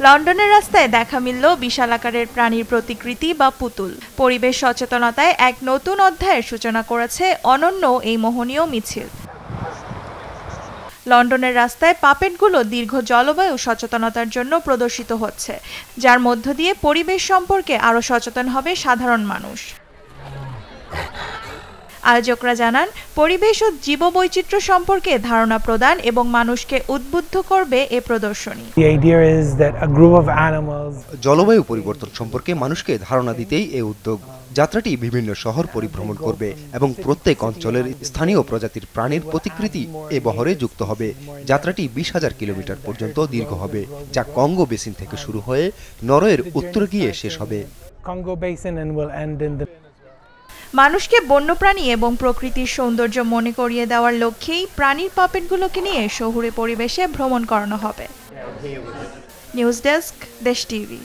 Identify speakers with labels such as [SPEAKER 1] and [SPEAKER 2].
[SPEAKER 1] লন্ডনের রাস্তায় দেখা মিলল বিশাল আকারের প্রাণীর প্রতিকৃতি বা পুতুল। পরিবেশ সচেতনতায় এক নতুন অধ্যায়ের সূচনা করেছে অনন্য এই মোহনীয় মিছিল। লন্ডনের রাস্তায় পাপেটগুলো দীর্ঘ জলবায়ু সচেতনতার জন্য প্রদর্শিত হচ্ছে, যার মধ্য দিয়ে পরিবেশ সম্পর্কে আরও সচেতন হবে সাধারণ মানুষ। আয়োজকরা জানান, পরিবেশ ও জীববৈচিত্র্য সম্পর্কে ধারণা প্রদান এবং মানুষকে উদ্বুদ্ধ করবে এ প্রদর্শনী।
[SPEAKER 2] জলবায়ু পরিবর্তন সম্পর্কে মানুষকে ধারণা দিতেই এই উদ্যোগ। যাত্রাটি বিভিন্ন শহর পরিভ্রমণ করবে এবং প্রত্যেক অঞ্চলের স্থানীয় প্রজাতির প্রাণীর প্রতিকৃতি এ বহরে যুক্ত হবে। যাত্রাটি 20,000 কিলোমিটার পর্যন্ত দীর্ঘ হবে, যা কঙ্গো বেসিন থেকে শুরু হয়ে নরওয়ের উত্তরে গিয়ে শেষ হবে।
[SPEAKER 1] মানুষকে বন্যপ্রাণী এবং প্রকৃতির সৌন্দর্য মনে করিয়ে দেওয়ার লক্ষ্যেই প্রাণীর পাপেটগুলোকে নিয়ে শহুরে পরিবেশে ভ্রমণ করানো হবে। নিউজ ডেস্ক, দেশ টিভি।